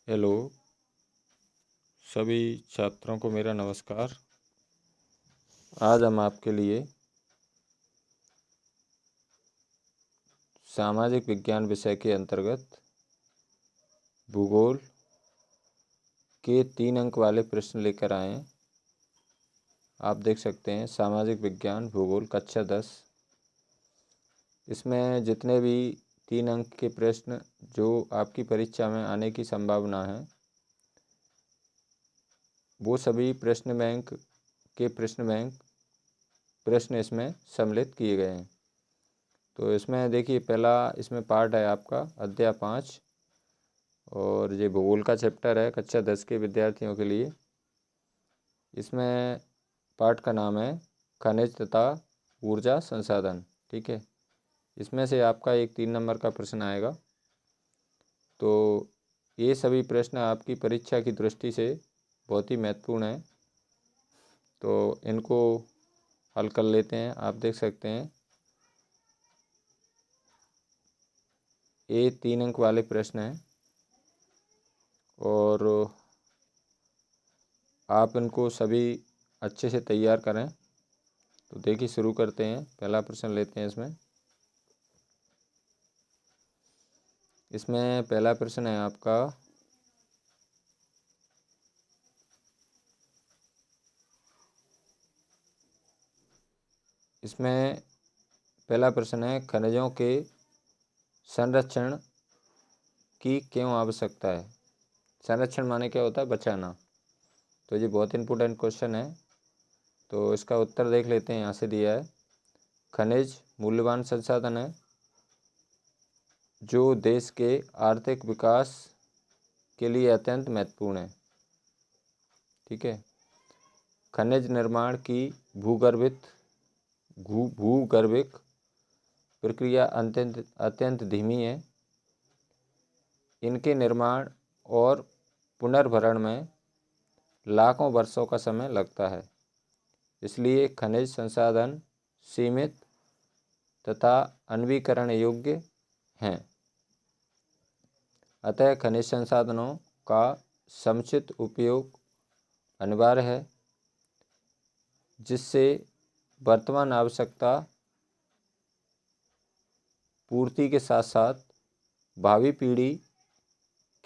Hello सभी छात्रों को मेरा नमस्कार। आज हम आपके लिए सामाजिक विज्ञान विषय के अंतर्गत भूगोल के 3 अंक वाले प्रश्न लेकर आए हैं। आप देख सकते हैं सामाजिक विज्ञान भूगोल कक्षा 10। इसमें जितने भी 3 अंक के प्रश्न जो आपकी परीक्षा में आने की संभावना है वो सभी प्रश्न इसमें सम्मिलित किए गए हैं। तो इसमें देखिए पहला इसमें पार्ट है आपका अध्याय 5 और ये भूगोल का चैप्टर है कक्षा 10 के विद्यार्थियों के लिए। इसमें पार्ट का नाम है खनिज तथा ऊर्जा संसाधन। ठीक है, इसमें से आपका एक 3 नंबर का प्रश्न आएगा। तो ये सभी प्रश्न आपकी परीक्षा की दृष्टि से बहुत ही महत्वपूर्ण है, तो इनको हल कर लेते हैं। आप देख सकते हैं ये 3 अंक वाले प्रश्न हैं और आप इनको सभी अच्छे से तैयार करें। तो देखिए शुरू करते हैं, पहला प्रश्न लेते हैं। इसमें पहला प्रश्न है आपका इसमें पहला प्रश्न है खनिजों के संरक्षण की क्यों आवश्यकता है। संरक्षण माने क्या होता है? बचाना। तो ये बहुत इम्पोर्टेंट क्वेश्चन है, तो इसका उत्तर देख लेते हैं। यहाँ से दिया है खनिज मूल्यवान संसाधन है जो देश के आर्थिक विकास के लिए अत्यंत महत्वपूर्ण है। ठीक है, खनिज निर्माण की भूगर्भिक प्रक्रिया अत्यंत धीमी है। इनके निर्माण और पुनर्भरण में लाखों वर्षों का समय लगता है। इसलिए खनिज संसाधन सीमित तथा अन्वीकरण योग्य हैं। अतः खनिज संसाधनों का समुचित उपयोग अनिवार्य है, जिससे वर्तमान आवश्यकता पूर्ति के साथ साथ भावी पीढ़ी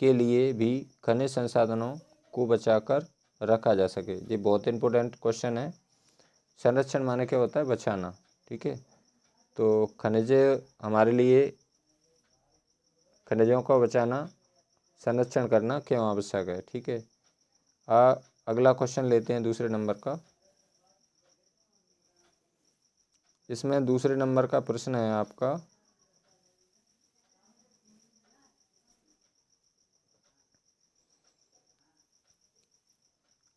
के लिए भी खनिज संसाधनों को बचाकर रखा जा सके। ये बहुत इम्पोर्टेंट क्वेश्चन है। संरक्षण माने क्या होता है? बचाना। ठीक है, तो खनिज हमारे लिए खनिजों को बचाना, संरक्षण करना क्यों आवश्यक है। ठीक है, अगला क्वेश्चन लेते हैं दूसरे नंबर का। इसमें दूसरे नंबर का प्रश्न है आपका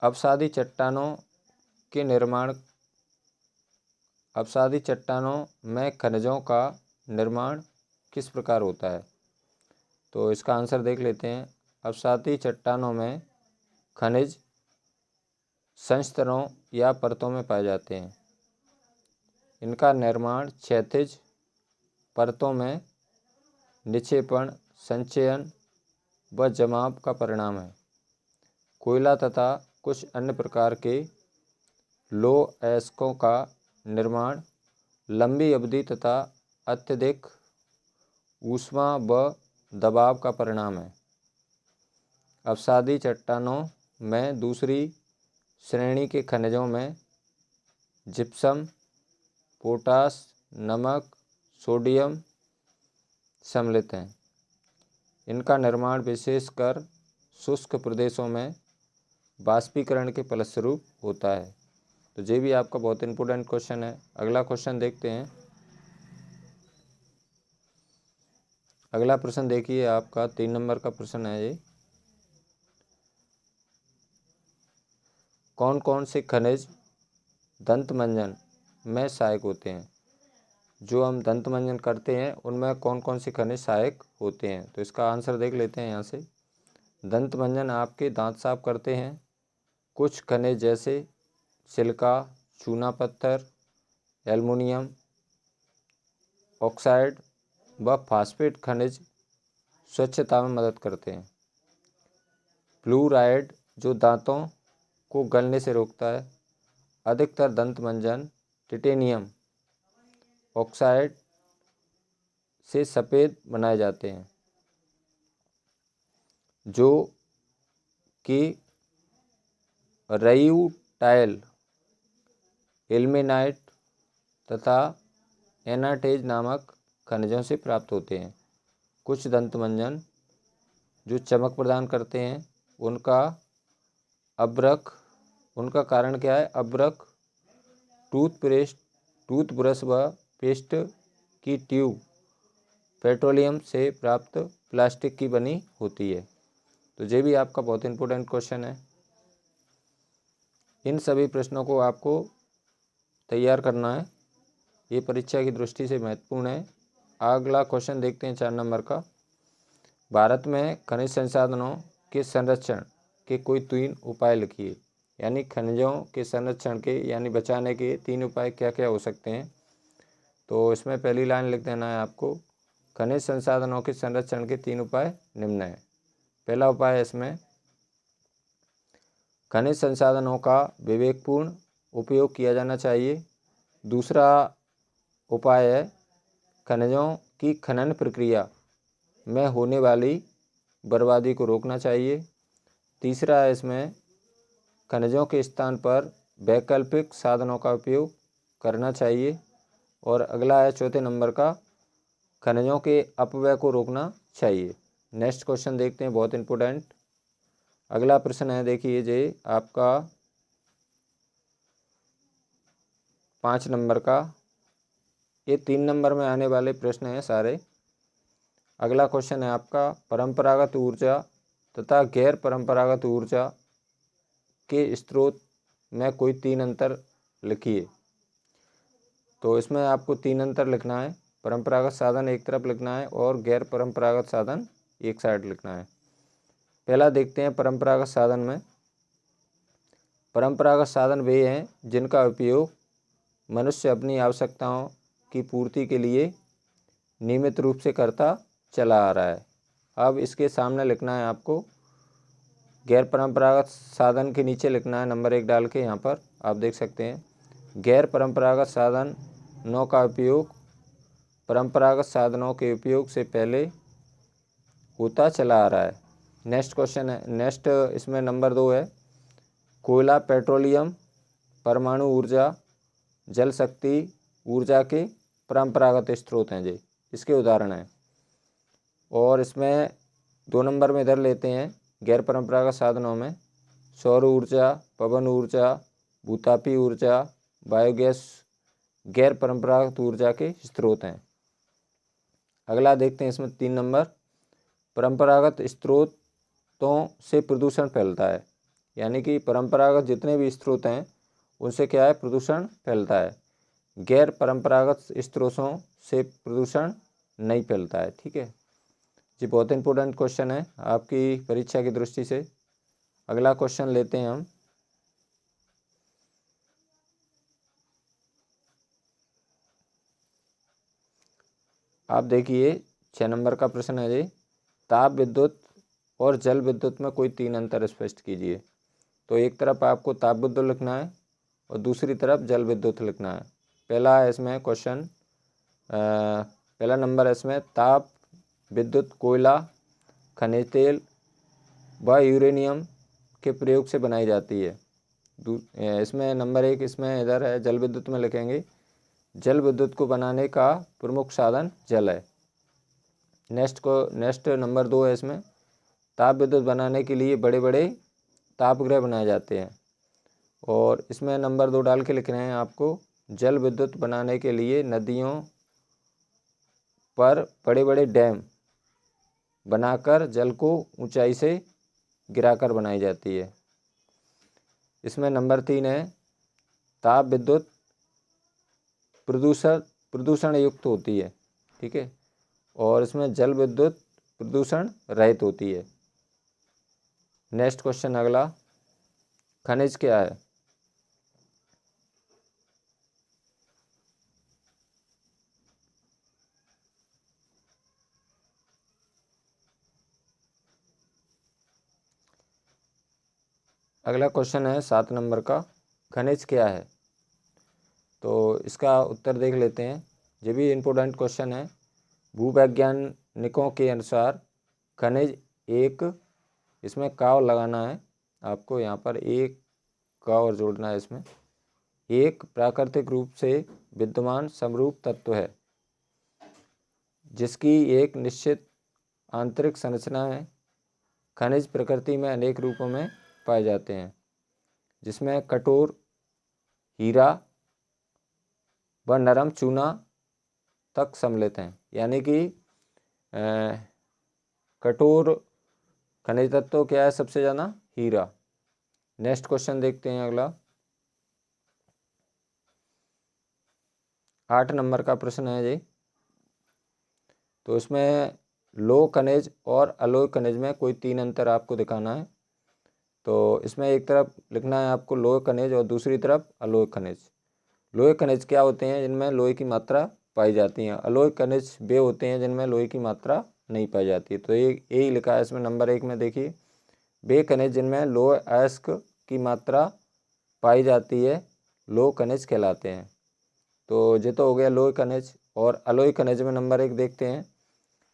अपसादी चट्टानों में खनिजों का निर्माण किस प्रकार होता है। तो इसका आंसर देख लेते हैं। अपसादी चट्टानों में खनिज संस्तरों या परतों में पाए जाते हैं। इनका निर्माण क्षैतिज परतों में निक्षेपण, संचयन व जमाव का परिणाम है। कोयला तथा कुछ अन्य प्रकार के लौह अयस्कों का निर्माण लंबी अवधि तथा अत्यधिक ऊष्मा व दबाव का परिणाम है। अपसादी चट्टानों में दूसरी श्रेणी के खनिजों में जिप्सम, पोटास, नमक, सोडियम सम्मिलित हैं। इनका निर्माण विशेषकर शुष्क प्रदेशों में वाष्पीकरण के फलस्वरूप होता है। तो ये भी आपका बहुत इम्पोर्टेंट क्वेश्चन है। अगला क्वेश्चन देखते हैं। अगला प्रश्न देखिए, आपका 3 नंबर का प्रश्न है ये। कौन कौन से खनिज दंत मंजन में सहायक होते हैं। जो हम दंत मंजन करते हैं उनमें कौन कौन से खनिज सहायक होते हैं। तो इसका आंसर देख लेते हैं यहाँ से। दंत मंजन आपके दांत साफ करते हैं। कुछ खनिज जैसे सिलिका, चूना पत्थर, एल्युमिनियम ऑक्साइड व फास्फेट खनिज स्वच्छता में मदद करते हैं। फ्लूराइड जो दांतों को गलने से रोकता है। अधिकतर दंत मंजन टिटेनियम ऑक्साइड से सफ़ेद बनाए जाते हैं, जो कि रयूटाइल, इल्मेनाइट तथा एनाटेज नामक खनिजों से प्राप्त होते हैं। कुछ दंत मंजन जो चमक प्रदान करते हैं, उनका कारण क्या है? अब्रक, टूथब्रश व पेस्ट की ट्यूब पेट्रोलियम से प्राप्त प्लास्टिक की बनी होती है। तो ये भी आपका बहुत इंपॉर्टेंट क्वेश्चन है। इन सभी प्रश्नों को आपको तैयार करना है, ये परीक्षा की दृष्टि से महत्वपूर्ण है। अगला क्वेश्चन देखते हैं 4 नंबर का। भारत में खनिज संसाधनों के संरक्षण के कोई 3 उपाय लिखिए। यानी खनिजों के संरक्षण के यानी बचाने के 3 उपाय क्या क्या हो सकते हैं। तो इसमें पहली लाइन लिख देना है आपको, खनिज संसाधनों के संरक्षण के 3 उपाय निम्न है। पहला उपाय है इसमें, खनिज संसाधनों का विवेकपूर्ण उपयोग किया जाना चाहिए। दूसरा उपाय है, खनिजों की खनन प्रक्रिया में होने वाली बर्बादी को रोकना चाहिए। तीसरा है इसमें, खनिजों के स्थान पर वैकल्पिक साधनों का उपयोग करना चाहिए। और अगला है चौथे नंबर का, खनिजों के अपव्यय को रोकना चाहिए। नेक्स्ट क्वेश्चन देखते हैं, बहुत इंपॉर्टेंट। अगला प्रश्न है, देखिए ये आपका 5 नंबर का। ये 3 नंबर में आने वाले प्रश्न हैं सारे। अगला क्वेश्चन है आपका, परंपरागत ऊर्जा तथा गैर परंपरागत ऊर्जा के स्रोत में कोई 3 अंतर लिखिए। तो इसमें आपको 3 अंतर लिखना है। परंपरागत साधन एक तरफ लिखना है और गैर परंपरागत साधन एक साइड लिखना है। पहला देखते हैं परंपरागत साधन में। परंपरागत साधन वे हैं जिनका उपयोग मनुष्य अपनी आवश्यकताओं की पूर्ति के लिए नियमित रूप से करता चला आ रहा है। अब इसके सामने लिखना है आपको, गैर परंपरागत साधन के नीचे लिखना है नंबर 1 डाल के। यहाँ पर आप देख सकते हैं, गैर परंपरागत साधनों का उपयोग परंपरागत साधनों के उपयोग से पहले होता चला आ रहा है। नेक्स्ट क्वेश्चन है, नेक्स्ट इसमें नंबर 2 है, कोयला, पेट्रोलियम, परमाणु ऊर्जा, जल शक्ति ऊर्जा के परंपरागत स्रोत हैं जी, इसके उदाहरण हैं। और इसमें 2 नंबर में इधर लेते हैं, गैर परंपरागत साधनों में सौर ऊर्जा, पवन ऊर्जा, भूतापी ऊर्जा, बायोगैस गैर परंपरागत ऊर्जा के स्रोत हैं। अगला देखते हैं इसमें 3 नंबर, परंपरागत स्रोतों से प्रदूषण फैलता है। यानी कि परंपरागत जितने भी स्रोत हैं उनसे क्या है, प्रदूषण फैलता है। गैर परंपरागत स्रोतों से प्रदूषण नहीं फैलता है। ठीक है जी, बहुत इंपॉर्टेंट क्वेश्चन है आपकी परीक्षा की दृष्टि से। अगला क्वेश्चन लेते हैं हम। आप देखिए 6 नंबर का प्रश्न है जी, ताप विद्युत और जल विद्युत में कोई 3 अंतर स्पष्ट कीजिए। तो एक तरफ आपको ताप विद्युत लिखना है और दूसरी तरफ जल विद्युत लिखना है। पहला है इसमें क्वेश्चन, पहला नंबर है इसमें, ताप विद्युत कोयला, खनिज तेल व यूरेनियम के प्रयोग से बनाई जाती है। इसमें नंबर 1 इसमें इधर है, जल विद्युत में लिखेंगे, जल विद्युत को बनाने का प्रमुख साधन जल है। नेक्स्ट नंबर 2 है इसमें, ताप विद्युत बनाने के लिए बड़े बड़े तापगृह बनाए जाते हैं। और इसमें नंबर 2 डाल के लिख रहे हैं आपको, जल विद्युत बनाने के लिए नदियों पर बड़े बड़े डैम बनाकर जल को ऊंचाई से गिराकर बनाई जाती है। इसमें नंबर 3 है, ताप विद्युत प्रदूषण युक्त होती है। ठीक है, और इसमें जल विद्युत प्रदूषण रहित होती है। नेक्स्ट क्वेश्चन अगला, खनिज क्या है? अगला क्वेश्चन है 7 नंबर का, खनिज क्या है। तो इसका उत्तर देख लेते हैं। ये भी इम्पोर्टेंट क्वेश्चन है। भूवैज्ञानिकों के अनुसार खनिज एक, इसमें काव लगाना है आपको, यहाँ पर एक काव और जोड़ना है इसमें, एक प्राकृतिक रूप से विद्यमान समरूप तत्व है जिसकी एक निश्चित आंतरिक संरचना है। खनिज प्रकृति में अनेक रूपों में पाए जाते हैं जिसमें कठोर हीरा व नरम चूना तक सम्मिलित हैं। यानी कि कठोर खनिज तत्व क्या है सबसे ज़्यादा? हीरा। नेक्स्ट क्वेश्चन देखते हैं अगला। 8 नंबर का प्रश्न है जी। तो इसमें लोह खनिज और अलोह खनिज में कोई 3 अंतर आपको दिखाना है। तो इसमें एक तरफ लिखना है आपको लोह खनिज और दूसरी तरफ अलोह खनिज। लोह खनिज क्या होते हैं? जिनमें लोहे की मात्रा पाई जाती है। अलोह खनिज वे होते हैं जिनमें लोहे की मात्रा नहीं पाई जाती। तो ये यही लिखा है इसमें नंबर 1 में। देखिए, वे खनिज जिनमें लोह अयस्क की मात्रा पाई जाती है लोह खनिज कहलाते हैं। तो ये तो हो गया लोह खनिज। और अलोह खनिज में नंबर 1 देखते हैं,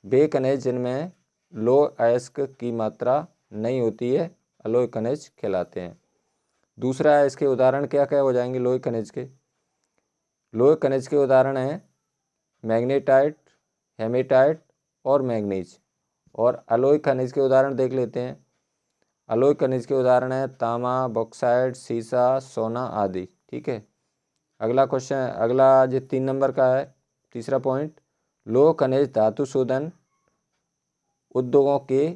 वे खनिज जिनमें लोह अयस्क की मात्रा नहीं होती है अलोह खनिज कहलाते हैं। दूसरा है, इसके उदाहरण क्या क्या हो जाएंगे लोह खनिज के? लोह खनिज के उदाहरण हैं मैग्नेटाइट, हेमेटाइट और मैंगनीज। और अलोह खनिज के उदाहरण देख लेते हैं। अलोह खनिज के उदाहरण है तांबा, बॉक्साइट, सीसा, सोना आदि। ठीक है। अगला क्वेश्चन, अगला जो 3 नंबर का है, तीसरा पॉइंट, लोह खनिज धातु शोधन उद्योगों के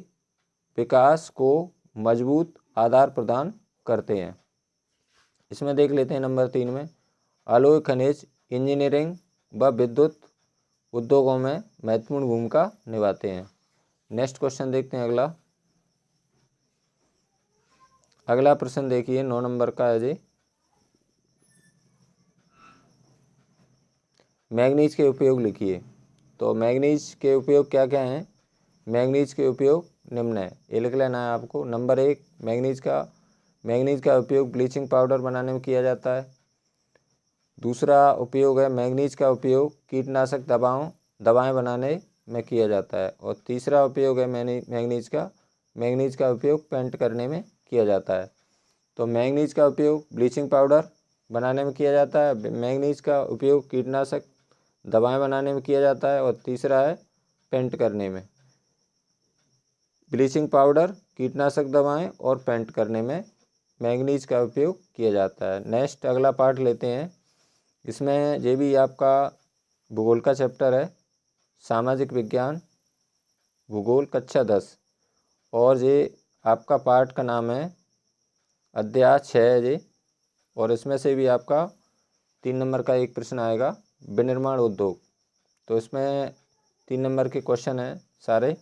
विकास को मजबूत आधार प्रदान करते हैं। इसमें देख लेते हैं नंबर 3 में, अलोह खनिज इंजीनियरिंग व विद्युत उद्योगों में महत्वपूर्ण भूमिका निभाते हैं। नेक्स्ट क्वेश्चन देखते हैं अगला। अगला प्रश्न देखिए 9 नंबर का है जी। मैंगनीज के उपयोग लिखिए। तो मैंगनीज के उपयोग क्या क्या हैं? मैंगनीज के उपयोग निम्न है, ये लिख लेना है आपको। नंबर 1, मैंगनीज का उपयोग ब्लीचिंग पाउडर बनाने में किया जाता है। दूसरा उपयोग है मैंगनीज का उपयोग कीटनाशक दवाएं बनाने में किया जाता है। और तीसरा उपयोग है मैंगनीज का उपयोग पेंट करने में किया जाता है। तो मैंगनीज का उपयोग ब्लीचिंग पाउडर बनाने में किया जाता है, मैंगनीज का उपयोग कीटनाशक दवाएं बनाने में किया जाता है, और तीसरा है पेंट करने में। ब्लीचिंग पाउडर, कीटनाशक दवाएं और पेंट करने में मैंगनीज का उपयोग किया जाता है। नेक्स्ट अगला पार्ट लेते हैं। इसमें ये भी आपका भूगोल का चैप्टर है, सामाजिक विज्ञान भूगोल कक्षा 10, और ये आपका पार्ट का नाम है अध्याय 6 है जी। और इसमें से भी आपका 3 नंबर का एक प्रश्न आएगा, विनिर्माण उद्योग। तो इसमें 3 नंबर के क्वेश्चन हैं सारे।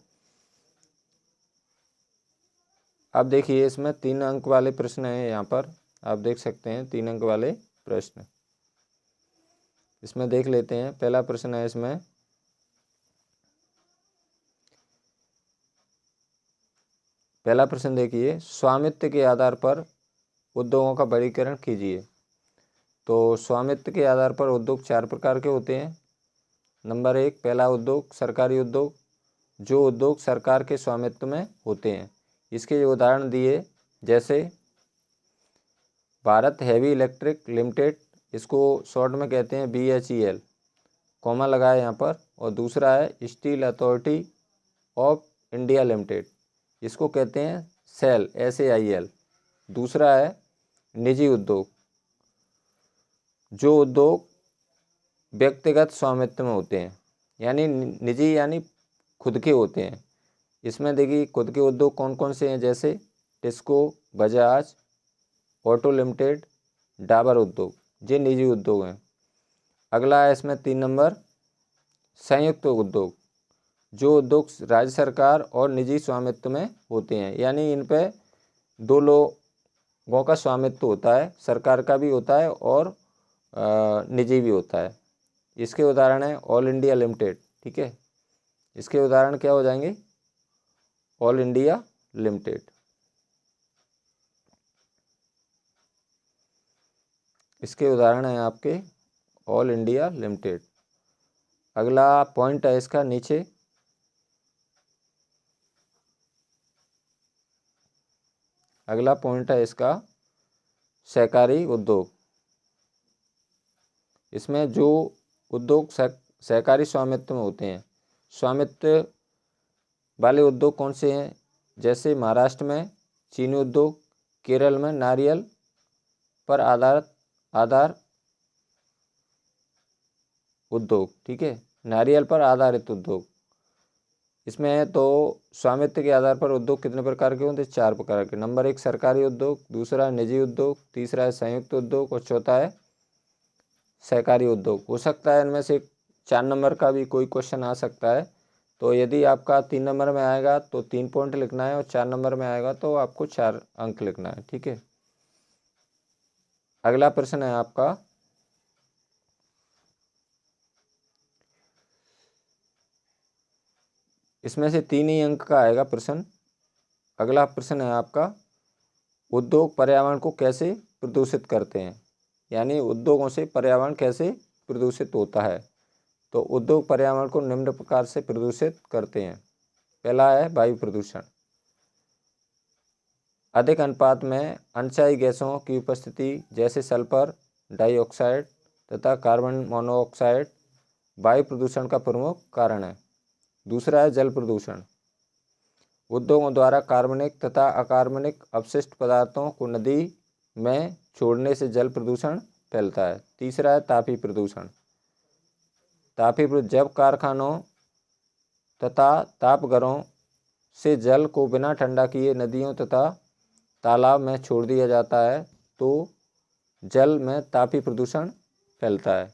अब देखिए, इसमें 3 अंक वाले प्रश्न हैं, यहाँ पर आप देख सकते हैं 3 अंक वाले प्रश्न। इसमें देख लेते हैं। पहला प्रश्न है इसमें, पहला प्रश्न देखिए, स्वामित्व के आधार पर उद्योगों का वर्गीकरण कीजिए। तो स्वामित्व के आधार पर उद्योग 4 प्रकार के होते हैं। नंबर 1, पहला उद्योग सरकारी उद्योग, जो उद्योग सरकार के स्वामित्व में होते हैं। इसके उदाहरण दिए, जैसे भारत हैवी इलेक्ट्रिक लिमिटेड, इसको शॉर्ट में कहते हैं BHEL, कॉमा लगाया यहाँ पर। और दूसरा है steel authority of India limited, इसको कहते हैं SAIL, SAIL। दूसरा है निजी उद्योग, जो उद्योग व्यक्तिगत स्वामित्व में होते हैं, यानी निजी यानी खुद के होते हैं। इसमें देखिए खुद के उद्योग कौन कौन से हैं, जैसे टिस्को, बजाज ऑटो लिमिटेड, डाबर उद्योग, ये निजी उद्योग हैं। अगला है इसमें 3 नंबर, संयुक्त उद्योग, जो उद्योग राज्य सरकार और निजी स्वामित्व में होते हैं, यानी इन पे 2 लोगों का स्वामित्व होता है, सरकार का भी होता है और निजी भी होता है। इसके उदाहरण है ऑल इंडिया लिमिटेड। ठीक है, इसके उदाहरण क्या हो जाएंगे? All India limited. इसके उदाहरण हैं आपके ऑल इंडिया लिमिटेड। अगला पॉइंट है इसका नीचे, अगला पॉइंट है इसका सहकारी उद्योग। इसमें जो उद्योग सहकारी स्वामित्व में होते हैं, स्वामित्व वाले उद्योग कौन से हैं, जैसे महाराष्ट्र में चीनी उद्योग, केरल में नारियल पर आधार उद्योग, ठीक है, नारियल पर आधारित उद्योग। इसमें तो स्वामित्व के आधार पर उद्योग कितने प्रकार के होते हैं, 4 प्रकार के। नंबर 1 सरकारी उद्योग, दूसरा है निजी उद्योग, तीसरा है संयुक्त उद्योग और चौथा है सहकारी उद्योग। हो सकता है इनमें से 4 नंबर का भी कोई क्वेश्चन आ सकता है, तो यदि आपका 3 नंबर में आएगा तो 3 पॉइंट लिखना है और 4 नंबर में आएगा तो आपको 4 अंक लिखना है, ठीक है। अगला प्रश्न है आपका, इसमें से 3 ही अंक का आएगा प्रश्न। अगला प्रश्न है आपका, उद्योग पर्यावरण को कैसे प्रदूषित करते हैं, यानी उद्योगों से पर्यावरण कैसे प्रदूषित होता है। तो उद्योग पर्यावरण को निम्न प्रकार से प्रदूषित करते हैं। पहला है वायु प्रदूषण, अधिक अनुपात में अनचाही गैसों की उपस्थिति जैसे सल्फर डाइऑक्साइड तथा कार्बन मोनोऑक्साइड वायु प्रदूषण का प्रमुख कारण है। दूसरा है जल प्रदूषण, उद्योगों द्वारा कार्बनिक तथा अकार्बनिक अपशिष्ट पदार्थों को नदी में छोड़ने से जल प्रदूषण फैलता है। तीसरा है तापी प्रदूषण, जब कारखानों तथा तापघरों से जल को बिना ठंडा किए नदियों तथा तालाब में छोड़ दिया जाता है तो जल में तापी प्रदूषण फैलता है।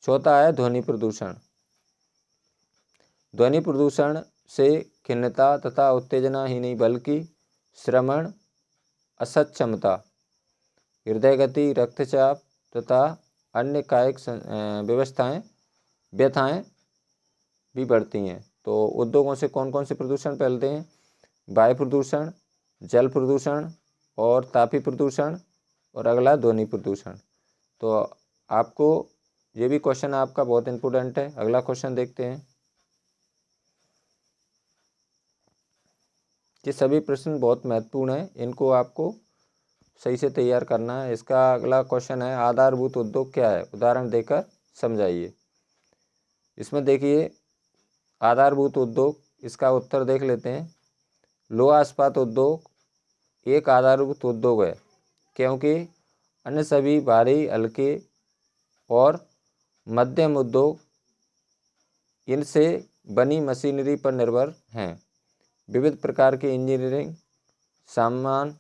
चौथा है ध्वनि प्रदूषण, ध्वनि प्रदूषण से खिन्नता तथा उत्तेजना ही नहीं बल्कि श्रवण असक्षमता, हृदय गति, रक्तचाप तथा अन्य कायिक व्यथाएं भी बढ़ती हैं। तो उद्योगों से कौन कौन से प्रदूषण फैलते हैं, वायु प्रदूषण, जल प्रदूषण और तापी प्रदूषण और अगला ध्वनि प्रदूषण। तो आपको ये भी क्वेश्चन आपका बहुत इंपॉर्टेंट है। अगला क्वेश्चन देखते हैं। ये सभी प्रश्न बहुत महत्वपूर्ण हैं, इनको आपको सही से तैयार करना है। इसका अगला क्वेश्चन है, आधारभूत उद्योग क्या है, उदाहरण देकर समझाइए। इसमें देखिए आधारभूत उद्योग, इसका उत्तर देख लेते हैं। लोहा इस्पात उद्योग एक आधारभूत उद्योग है क्योंकि अन्य सभी भारी, हल्के और मध्यम उद्योग इनसे बनी मशीनरी पर निर्भर हैं। विविध प्रकार के इंजीनियरिंग सामान,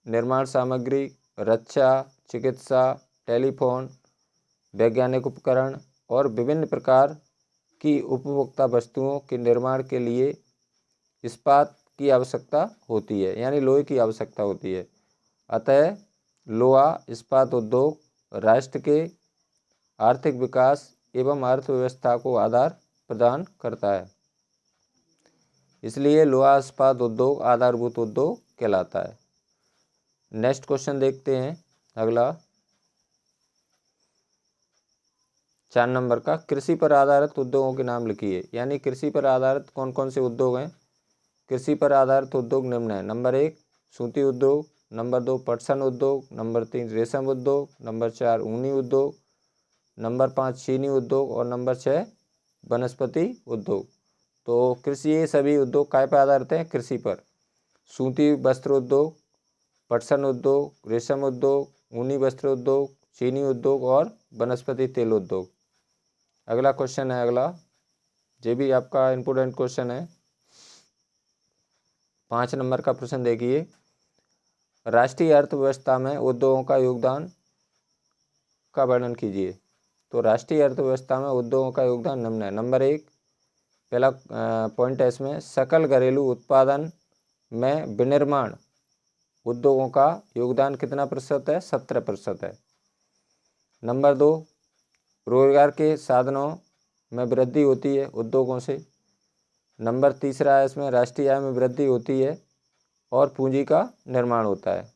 निर्माण सामग्री, रक्षा, चिकित्सा, टेलीफोन, वैज्ञानिक उपकरण और विभिन्न प्रकार की उपभोक्ता वस्तुओं के निर्माण के लिए इस्पात की आवश्यकता होती है, यानी लोहे की आवश्यकता होती है। अतः लोहा इस्पात उद्योग राष्ट्र के आर्थिक विकास एवं अर्थव्यवस्था को आधार प्रदान करता है, इसलिए लोहा इस्पात उद्योग आधारभूत उद्योग कहलाता है। नेक्स्ट क्वेश्चन देखते हैं। अगला 4 नंबर का, कृषि पर आधारित उद्योगों के नाम लिखिए, यानी कृषि पर आधारित कौन कौन से उद्योग हैं। कृषि पर आधारित उद्योग निम्न है। नंबर 1 सूती उद्योग, नंबर 2 पटसन उद्योग, नंबर 3 रेशम उद्योग, नंबर 4 ऊनी उद्योग, नंबर 5 चीनी उद्योग और नंबर 6 वनस्पति उद्योग। तो कृषि, ये सभी उद्योग काय पर आधारित हैं, कृषि पर। सूती वस्त्र उद्योग, पटसन उद्योग, रेशम उद्योग, ऊनी वस्त्र उद्योग, चीनी उद्योग और वनस्पति तेल उद्योग। अगला क्वेश्चन है, अगला ये भी आपका इम्पोर्टेंट क्वेश्चन है। 5 नंबर का प्रश्न देखिए, राष्ट्रीय अर्थव्यवस्था में उद्योगों का योगदान का वर्णन कीजिए। तो राष्ट्रीय अर्थव्यवस्था में उद्योगों का योगदान निम्न है। नंबर 1 पहला पॉइंट है इसमें, सकल घरेलू उत्पादन में विनिर्माण उद्योगों का योगदान कितना प्रतिशत है, 17% है। नंबर 2 रोजगार के साधनों में वृद्धि होती है उद्योगों से। नंबर 3 है इसमें, राष्ट्रीय आय में वृद्धि होती है और पूंजी का निर्माण होता है।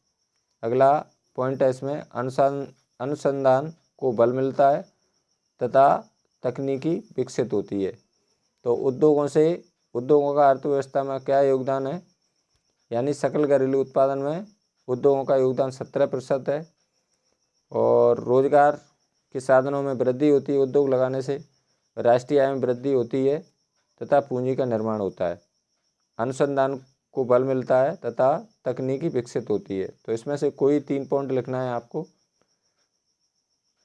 अगला पॉइंट है इसमें, अनुसंधान को बल मिलता है तथा तकनीकी विकसित होती है। तो उद्योगों का अर्थव्यवस्था में क्या योगदान है, यानी सकल घरेलू उत्पादन में उद्योगों का योगदान 17% है। और रोजगार के साधनों में वृद्धि होती है उद्योग लगाने से, राष्ट्रीय आय में वृद्धि होती है तथा पूंजी का निर्माण होता है। अनुसंधान को बल मिलता है तथा तकनीकी विकसित होती है। तो इसमें से कोई 3 पॉइंट लिखना है आपको,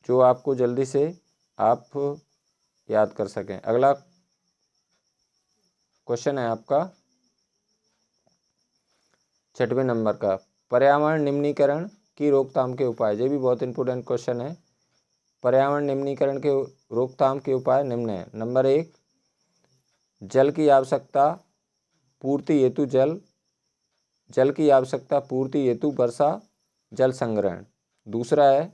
जो आपको जल्दी से आप याद कर सकें। अगला क्वेश्चन है आपका 6वें नंबर का, पर्यावरण निम्नीकरण की रोकथाम के उपाय। ये भी बहुत इंपॉर्टेंट क्वेश्चन है। पर्यावरण निम्नीकरण के रोकथाम के उपाय निम्न है। नंबर 1, जल की आवश्यकता पूर्ति हेतु वर्षा जल संग्रहण। दूसरा है,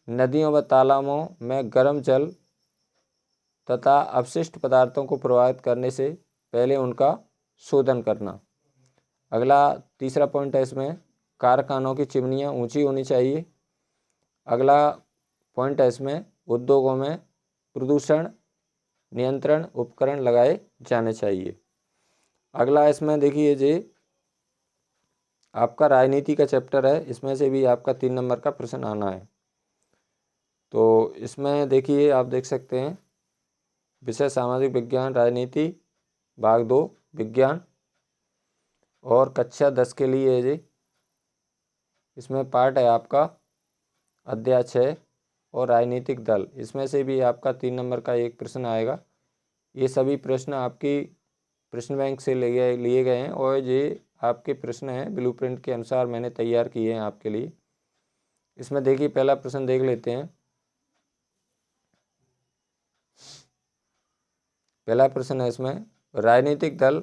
नदियों व तालाबों में गर्म जल तथा अपशिष्ट पदार्थों को प्रवाहित करने से पहले उनका शोधन करना। अगला तीसरा पॉइंट है इसमें, कारखानों की चिमनियाँ ऊंची होनी चाहिए। अगला पॉइंट है इसमें, उद्योगों में प्रदूषण नियंत्रण उपकरण लगाए जाने चाहिए। अगला इसमें देखिए जी, आपका राजनीति का चैप्टर है, इसमें से भी आपका 3 नंबर का प्रश्न आना है। तो इसमें देखिए, आप देख सकते हैं, विषय सामाजिक विज्ञान राजनीति भाग 2 विज्ञान, और कक्षा 10 के लिए है जी। इसमें पार्ट है आपका अध्याय 6 और राजनीतिक दल। इसमें से भी आपका 3 नंबर का एक प्रश्न आएगा। ये सभी प्रश्न आपकी प्रश्न बैंक से लिए गए हैं और ये आपके प्रश्न हैं ब्लूप्रिंट के अनुसार मैंने तैयार किए हैं आपके लिए। इसमें देखिए, पहला प्रश्न देख लेते हैं। पहला प्रश्न है इसमें, राजनीतिक दल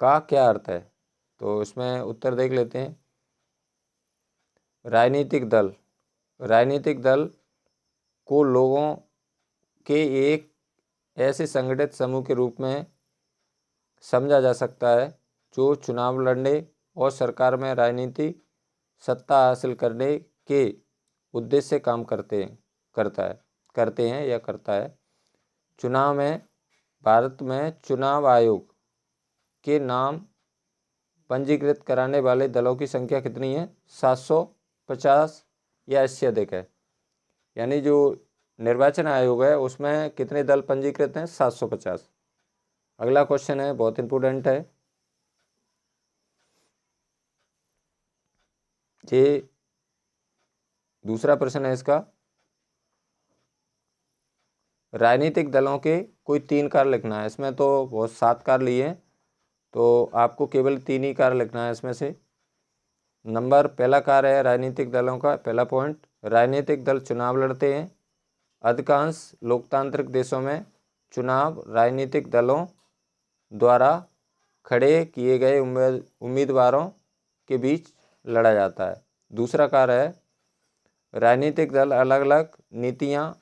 का क्या अर्थ है। तो इसमें उत्तर देख लेते हैं। राजनीतिक दल को लोगों के एक ऐसे संगठित समूह के रूप में समझा जा सकता है जो चुनाव लड़ने और सरकार में राजनीतिक सत्ता हासिल करने के उद्देश्य से काम करते हैं। चुनाव में भारत में चुनाव आयोग के नाम पंजीकृत कराने वाले दलों की संख्या कितनी है? 750 या इससे अधिक है। यानी जो निर्वाचन आयोग है उसमें कितने दल पंजीकृत हैं? 750। अगला क्वेश्चन है, बहुत इंपॉर्टेंट है ये, दूसरा प्रश्न है इसका, राजनीतिक दलों के कोई 3 कार्य लिखना है। इसमें तो बहुत 7 कार्य लिए हैं, तो आपको केवल 3 ही कार्य लिखना है इसमें से। पहला कार्य है राजनीतिक दलों का, पहला पॉइंट, राजनीतिक दल चुनाव लड़ते हैं। अधिकांश लोकतांत्रिक देशों में चुनाव राजनीतिक दलों द्वारा खड़े किए गए उम्मीदवारों के बीच लड़ा जाता है। दूसरा कार्य है, राजनीतिक दल अलग अलग नीतियां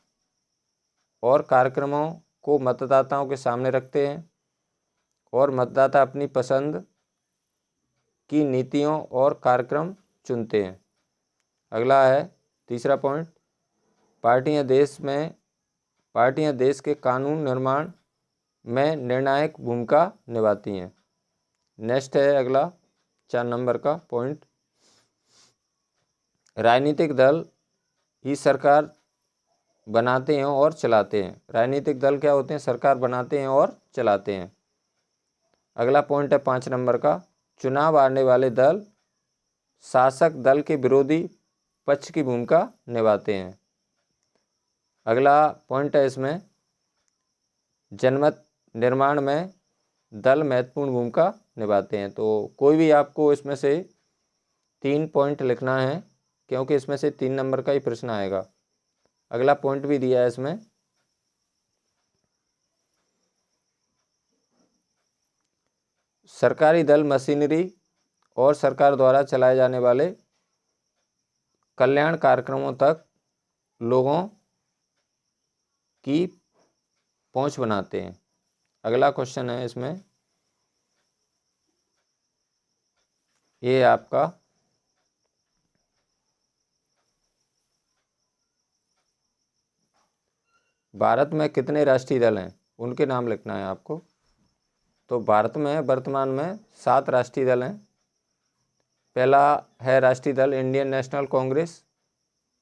और कार्यक्रमों को मतदाताओं के सामने रखते हैं और मतदाता अपनी पसंद की नीतियों और कार्यक्रम चुनते हैं। अगला है तीसरा पॉइंट, पार्टियां देश के कानून निर्माण में निर्णायक भूमिका निभाती हैं। नेक्स्ट है अगला 4 नंबर का पॉइंट, राजनीतिक दल ही सरकार बनाते हैं और चलाते हैं। राजनीतिक दल क्या होते हैं? सरकार बनाते हैं और चलाते हैं। अगला पॉइंट है 5 नंबर का, चुनाव हारने वाले दल शासक दल के विरोधी पक्ष की भूमिका निभाते हैं। अगला पॉइंट है इसमें, जनमत निर्माण में दल महत्वपूर्ण भूमिका निभाते हैं। तो कोई भी आपको इसमें से 3 पॉइंट लिखना है, क्योंकि इसमें से 3 नंबर का ही प्रश्न आएगा। अगला पॉइंट भी दिया है इसमें, सरकारी दल मशीनरी और सरकार द्वारा चलाए जाने वाले कल्याण कार्यक्रमों तक लोगों की पहुंच बनाते हैं। अगला क्वेश्चन है इसमें, ये आपका भारत में कितने राष्ट्रीय दल हैं, उनके नाम लिखना है आपको। तो भारत में वर्तमान में 7 राष्ट्रीय दल हैं। पहला है राष्ट्रीय दल इंडियन नेशनल कांग्रेस,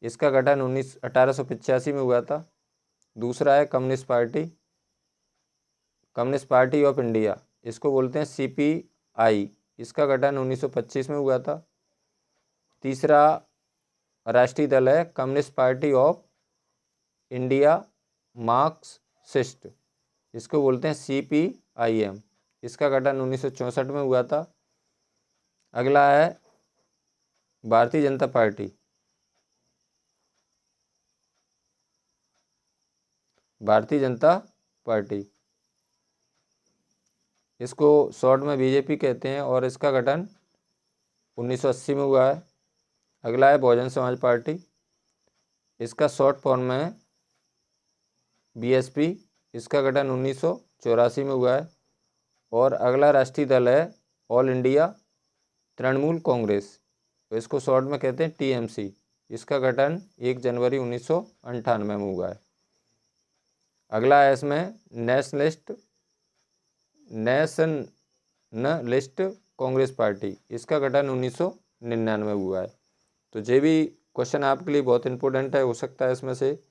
इसका गठन 1885 में हुआ था। दूसरा है कम्युनिस्ट पार्टी ऑफ इंडिया, इसको बोलते हैं CPI, इसका गठन 1925 में हुआ था। तीसरा राष्ट्रीय दल है communist party of India Marxist, इसको बोलते हैं CPIM, इसका गठन 1964 में हुआ था। अगला है भारतीय जनता पार्टी, इसको शॉर्ट में BJP कहते हैं और इसका गठन 1980 में हुआ है। अगला है बहुजन समाज पार्टी, इसका शॉर्ट फॉर्म में BSP, इसका गठन 1984 में हुआ है। और अगला राष्ट्रीय दल है ऑल इंडिया तृणमूल कांग्रेस, तो इसको शॉर्ट में कहते हैं TMC, इसका गठन 1 जनवरी 1998 में हुआ है। अगला है इसमें नेशनलिस्ट कांग्रेस पार्टी, इसका गठन 1999 में हुआ है। तो ये भी क्वेश्चन आपके लिए बहुत इंपॉर्टेंट है, हो सकता है इसमें से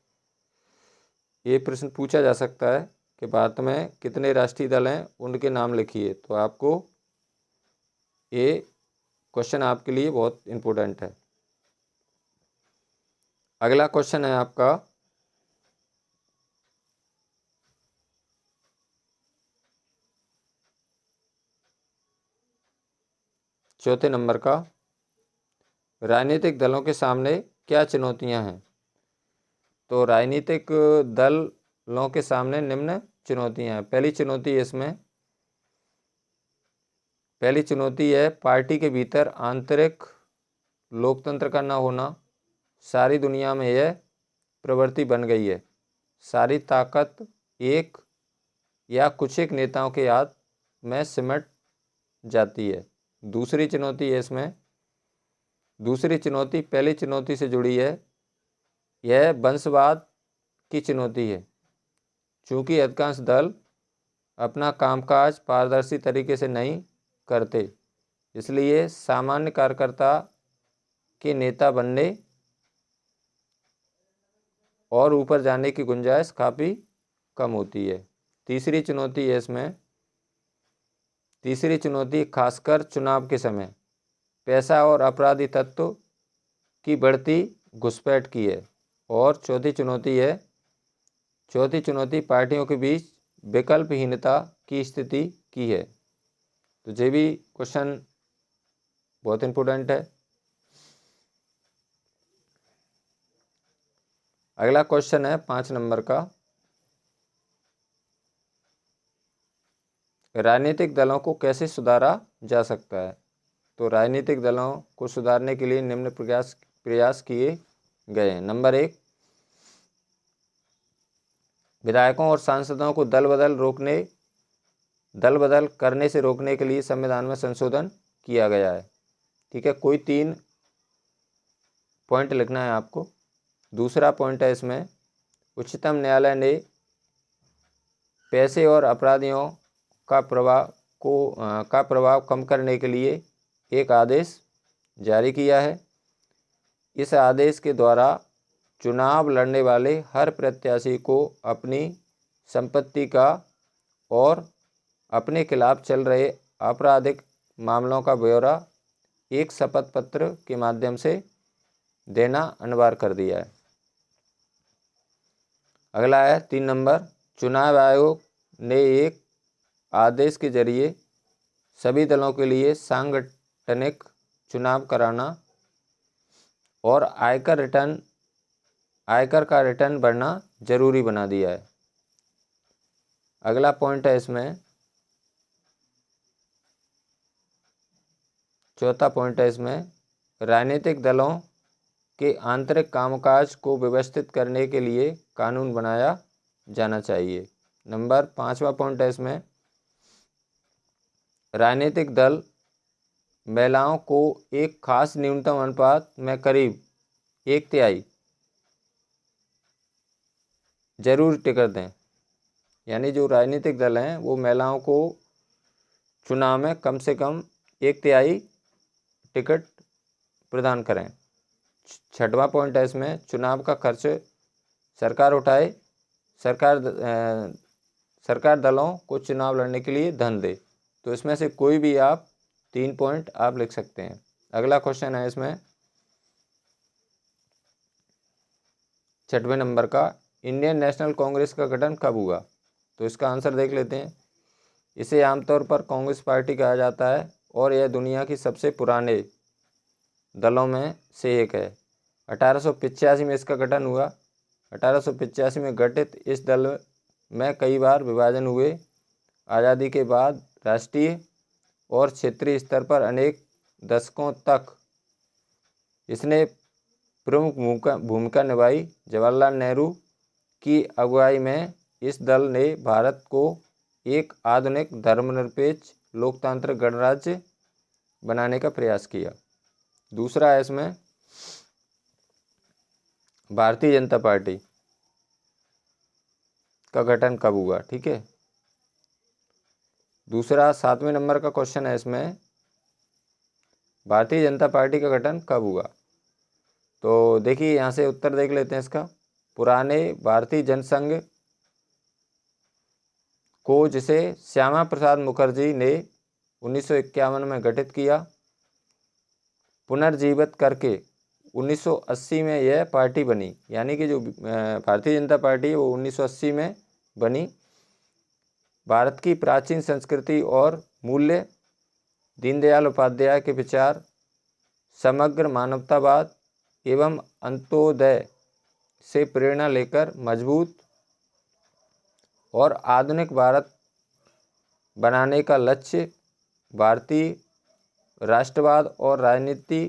ये प्रश्न पूछा जा सकता है कि भारत में कितने राष्ट्रीय दल हैं, उनके नाम लिखिए। तो आपको ये क्वेश्चन आपके लिए बहुत इंपॉर्टेंट है। अगला क्वेश्चन है आपका चौथे नंबर का, राजनीतिक दलों के सामने क्या चुनौतियां हैं। तो राजनीतिक दलों के सामने निम्न चुनौतियां हैं। पहली चुनौती है पार्टी के भीतर आंतरिक लोकतंत्र का न होना। सारी दुनिया में यह प्रवृत्ति बन गई है, सारी ताकत एक या कुछ एक नेताओं के हाथ में सिमट जाती है। दूसरी चुनौती पहली चुनौती से जुड़ी है, यह वंशवाद की चुनौती है। चूँकि अधिकांश दल अपना कामकाज पारदर्शी तरीके से नहीं करते, इसलिए सामान्य कार्यकर्ता के नेता बनने और ऊपर जाने की गुंजाइश काफ़ी कम होती है। तीसरी चुनौती खासकर चुनाव के समय पैसा और अपराधी तत्व की बढ़ती घुसपैठ की है। और चौथी चुनौती पार्टियों के बीच विकल्पहीनता की स्थिति की है। तो ये भी क्वेश्चन बहुत इंपॉर्टेंट है। अगला क्वेश्चन है 5 नंबर का, राजनीतिक दलों को कैसे सुधारा जा सकता है। तो राजनीतिक दलों को सुधारने के लिए निम्न प्रयास किए गए हैं। नंबर 1, विधायकों और सांसदों को दल बदल करने से रोकने के लिए संविधान में संशोधन किया गया है। ठीक है, कोई 3 पॉइंट लिखना है आपको। दूसरा पॉइंट है इसमें, उच्चतम न्यायालय ने पैसे और अपराधियों का प्रभाव कम करने के लिए एक आदेश जारी किया है। इस आदेश के द्वारा चुनाव लड़ने वाले हर प्रत्याशी को अपनी संपत्ति का और अपने खिलाफ चल रहे आपराधिक मामलों का ब्यौरा एक शपथ पत्र के माध्यम से देना अनिवार्य कर दिया है। अगला है 3 नंबर, चुनाव आयोग ने एक आदेश के जरिए सभी दलों के लिए सांगठनिक चुनाव कराना और आयकर का रिटर्न भरना जरूरी बना दिया है। अगला पॉइंट है इसमें, चौथा पॉइंट है इसमें, राजनीतिक दलों के आंतरिक कामकाज को व्यवस्थित करने के लिए कानून बनाया जाना चाहिए। नंबर 5वां पॉइंट है इसमें, राजनीतिक दल महिलाओं को एक खास न्यूनतम अनुपात में करीब 1/3 जरूर टिकट दें, यानी जो राजनीतिक दल हैं वो महिलाओं को चुनाव में कम से कम 1/3 टिकट प्रदान करें। 6वां पॉइंट है इसमें, चुनाव का खर्च सरकार उठाए, सरकार दलों को चुनाव लड़ने के लिए धन दे। तो इसमें से कोई भी आप 3 पॉइंट आप लिख सकते हैं। अगला क्वेश्चन है इसमें 6वें नंबर का, इंडियन नेशनल कांग्रेस का गठन कब हुआ? तो इसका आंसर देख लेते हैं। इसे आमतौर पर कांग्रेस पार्टी कहा जाता है और यह दुनिया की सबसे पुराने दलों में से एक है। 1885 में इसका गठन हुआ। 1885 में गठित इस दल में कई बार विभाजन हुए। आज़ादी के बाद राष्ट्रीय और क्षेत्रीय स्तर पर अनेक दशकों तक इसने प्रमुख भूमिका निभाई। जवाहरलाल नेहरू की अगुवाई में इस दल ने भारत को एक आधुनिक धर्मनिरपेक्ष लोकतांत्रिक गणराज्य बनाने का प्रयास किया। दूसरा है इसमें भारतीय जनता पार्टी का गठन कब हुआ? ठीक है। दूसरा 7वें नंबर का क्वेश्चन है इसमें, भारतीय जनता पार्टी का गठन कब हुआ? तो देखिए यहाँ से उत्तर देख लेते हैं इसका। पुराने भारतीय जनसंघ को, जिसे श्यामा प्रसाद मुखर्जी ने 1951 में गठित किया, पुनर्जीवित करके 1980 में यह पार्टी बनी। यानी कि जो भारतीय जनता पार्टी है वो 1980 में बनी। भारत की प्राचीन संस्कृति और मूल्य, दीनदयाल उपाध्याय के विचार, समग्र मानवतावाद एवं अंत्योदय से प्रेरणा लेकर मजबूत और आधुनिक भारत बनाने का लक्ष्य भारतीय राष्ट्रवाद और राजनीति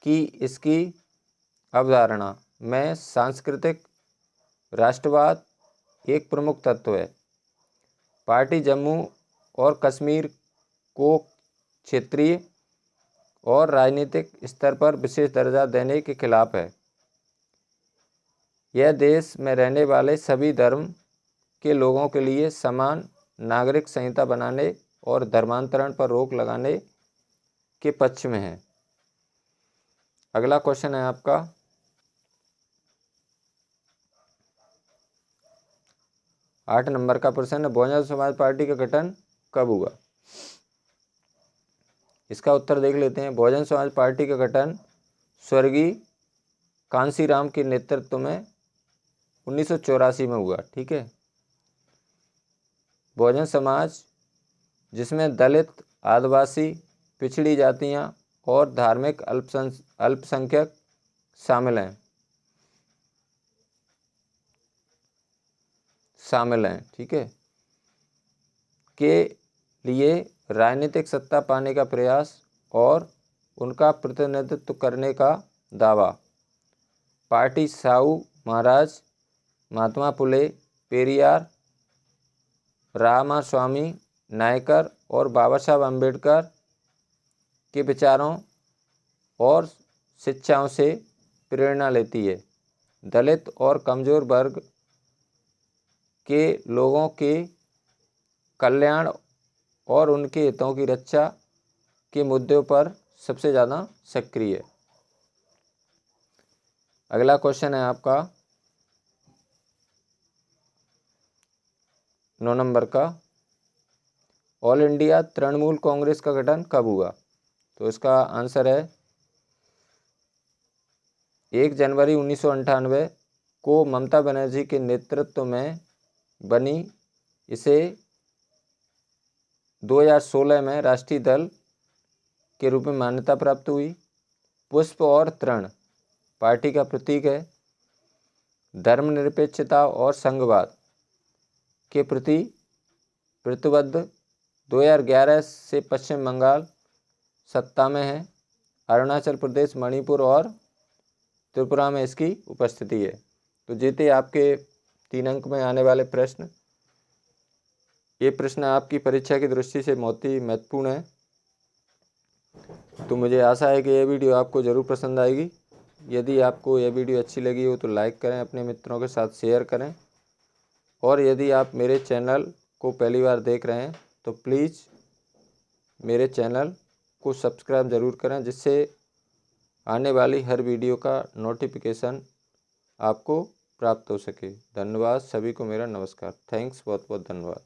की इसकी अवधारणा में सांस्कृतिक राष्ट्रवाद एक प्रमुख तत्व है। पार्टी जम्मू और कश्मीर को क्षेत्रीय और राजनीतिक स्तर पर विशेष दर्जा देने के खिलाफ है। यह देश में रहने वाले सभी धर्म के लोगों के लिए समान नागरिक संहिता बनाने और धर्मांतरण पर रोक लगाने के पक्ष में है। अगला क्वेश्चन है आपका 8 नंबर का प्रश्न है, बहुजन समाज पार्टी का गठन कब हुआ? इसका उत्तर देख लेते हैं। बहुजन समाज पार्टी का गठन स्वर्गीय कांशीराम के नेतृत्व में 1984 में हुआ। ठीक है। बहुजन समाज, जिसमें दलित, आदिवासी, पिछड़ी जातियां और धार्मिक अल्पसंख्यक शामिल हैं, ठीक है, के लिए राजनीतिक सत्ता पाने का प्रयास और उनका प्रतिनिधित्व करने का दावा पार्टी साहू महाराज, महात्मा फुले, पेरियार, रामास्वामी नायकर और बाबा साहब अम्बेडकर के विचारों और शिक्षाओं से प्रेरणा लेती है। दलित और कमज़ोर वर्ग के लोगों के कल्याण और उनके हितों की रक्षा के मुद्दों पर सबसे ज़्यादा सक्रिय है। अगला क्वेश्चन है आपका 9 नंबर का, ऑल इंडिया तृणमूल कांग्रेस का गठन कब हुआ? तो इसका आंसर है 1 जनवरी 1998 को ममता बनर्जी के नेतृत्व में बनी। इसे 2016 में राष्ट्रीय दल के रूप में मान्यता प्राप्त हुई। पुष्प और तृण पार्टी का प्रतीक है। धर्मनिरपेक्षता और संघवाद के प्रति प्रतिबद्ध। 2011 से पश्चिम बंगाल सत्ता में है। अरुणाचल प्रदेश, मणिपुर और त्रिपुरा में इसकी उपस्थिति है। तो जीते आपके 3 अंक में आने वाले प्रश्न। ये प्रश्न आपकी परीक्षा की दृष्टि से बहुत ही महत्वपूर्ण है। तो मुझे आशा है कि यह वीडियो आपको ज़रूर पसंद आएगी। यदि आपको यह वीडियो अच्छी लगी हो तो लाइक करें, अपने मित्रों के साथ शेयर करें। और यदि आप मेरे चैनल को पहली बार देख रहे हैं तो प्लीज़ मेरे चैनल को सब्सक्राइब ज़रूर करें, जिससे आने वाली हर वीडियो का नोटिफिकेशन आपको प्राप्त हो सके। धन्यवाद सभी को, मेरा नमस्कार। थैंक्स, बहुत बहुत धन्यवाद।